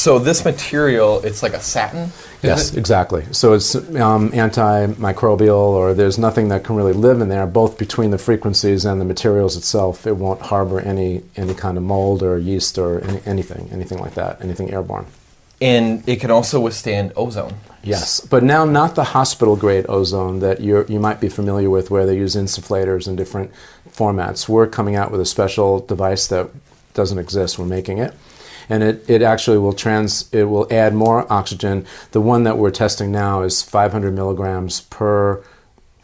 So this material, it's like a satin? Yes, exactly. So it's antimicrobial, or there's nothing that can really live in there, both between the frequencies and the materials itself. It won't harbor any kind of mold or yeast or anything like that, anything airborne. And it can also withstand ozone. Yes, but now not the hospital-grade ozone that you might be familiar with, where they use insufflators in different formats. We're coming out with a special device that doesn't exist. We're making it. And it actually will add more oxygen. The one that we're testing now is 500 milligrams per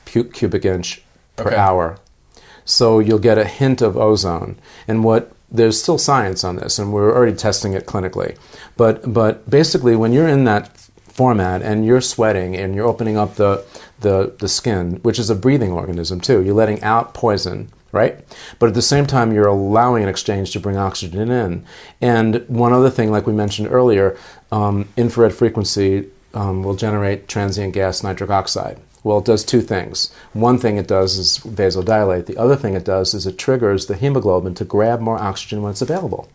cubic inch per hour. So you'll get a hint of ozone. And there's still science on this, and we're already testing it clinically. But basically, when you're in that format and you're sweating and you're opening up the skin, which is a breathing organism too, you're letting out poison, right? But at the same time, you're allowing an exchange to bring oxygen in. And one other thing, like we mentioned earlier, infrared frequency will generate transient gas nitric oxide. Well, it does two things. One thing it does is vasodilate. The other thing it does is it triggers the hemoglobin to grab more oxygen when it's available.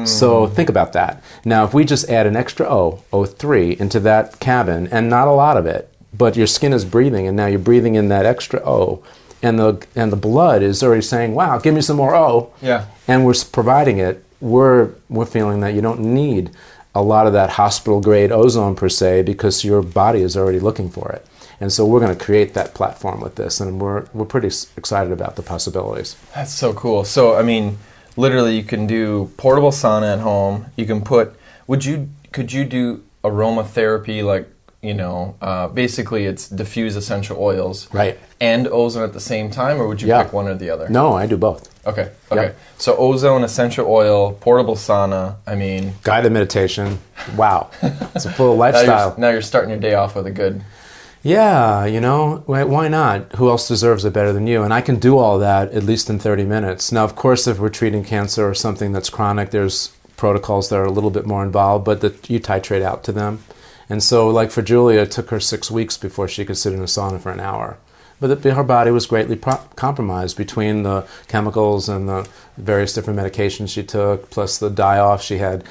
So think about that. Now, if we just add an extra O3, into that cabin, and not a lot of it, but your skin is breathing, and now you're breathing in that extra O, and the blood is already saying, wow, give me some more O, and we're providing it, we're feeling that you don't need a lot of that hospital-grade ozone per se, because your body is already looking for it. And so we're going to create that platform with this, and we're pretty excited about the possibilities. That's so cool. So, I mean, literally you can do portable sauna at home. You can could you do aromatherapy, like, basically it's diffuse essential oils. Right. And ozone at the same time, or would you pick one or the other? No, I do both. Okay. So ozone, essential oil, portable sauna, guided meditation. Wow. It's a full lifestyle. Now you're starting your day off with a good... Yeah, why not? Who else deserves it better than you? And I can do all that at least in 30 minutes. Now, of course, if we're treating cancer or something that's chronic, there's protocols that are a little bit more involved, but you titrate out to them. And so, like for Julia, it took her 6 weeks before she could sit in a sauna for an hour. But her body was greatly compromised between the chemicals and the various different medications she took, plus the die-off. She had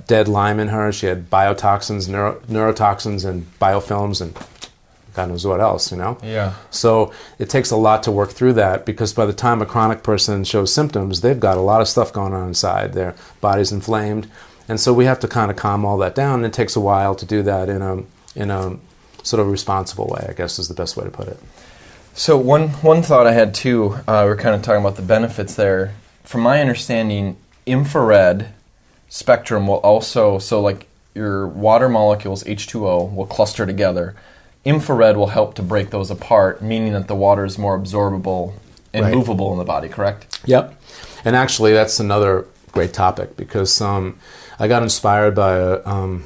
dead Lyme in her. She had biotoxins, neurotoxins, and biofilms, and God knows what else, Yeah. So it takes a lot to work through that, because by the time a chronic person shows symptoms, they've got a lot of stuff going on inside. Their body's inflamed. And so we have to kind of calm all that down, and it takes a while to do that in a sort of responsible way, I guess is the best way to put it. So one thought I had too, we're kind of talking about the benefits there. From my understanding, infrared spectrum will also, so like your water molecules, H2O, will cluster together. Infrared will help to break those apart, meaning that the water is more absorbable and movable in the body, correct? Yep. And actually, that's another great topic, because I got inspired by a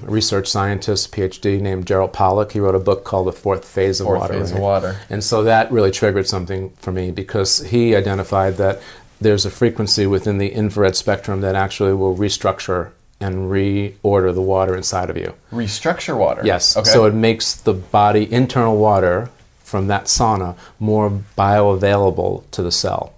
research scientist, PhD, named Gerald Pollack. He wrote a book called The Fourth Phase of Water. Fourth Phase of Water. And so that really triggered something for me, because he identified that there's a frequency within the infrared spectrum that actually will restructure and reorder the water inside of you. Restructure water? Yes. Okay. So it makes the body, internal water from that sauna, more bioavailable to the cell.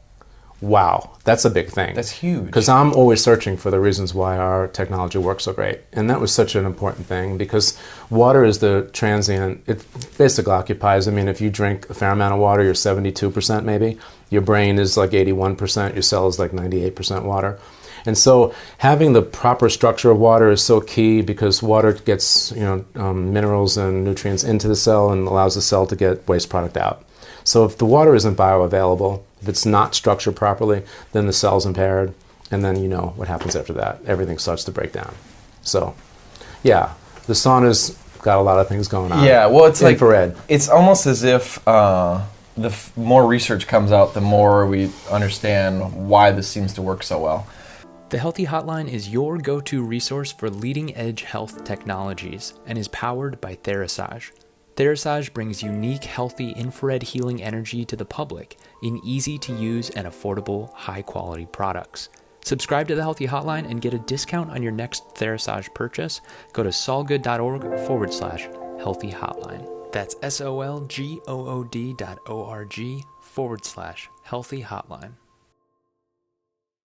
Wow, that's a big thing. That's huge. Because I'm always searching for the reasons why our technology works so great. And that was such an important thing, because water is the transient, it basically occupies, if you drink a fair amount of water, you're 72% maybe. Your brain is like 81%, your cell is like 98% water. And so having the proper structure of water is so key, because water gets minerals and nutrients into the cell and allows the cell to get waste product out. So if the water isn't bioavailable, if it's not structured properly, then the cell's impaired, and then you know what happens after that. Everything starts to break down. So, yeah, the sauna's got a lot of things going on. Yeah, well, it's infrared. It's almost as if the more research comes out, the more we understand why this seems to work so well. The Healthy Hotline is your go-to resource for leading-edge health technologies and is powered by Therasage. Therasage brings unique, healthy infrared healing energy to the public in easy-to-use and affordable, high-quality products. Subscribe to the Healthy Hotline and get a discount on your next Therasage purchase. Go to solgood.org/healthy hotline. That's SOLGOOD.org/healthy hotline.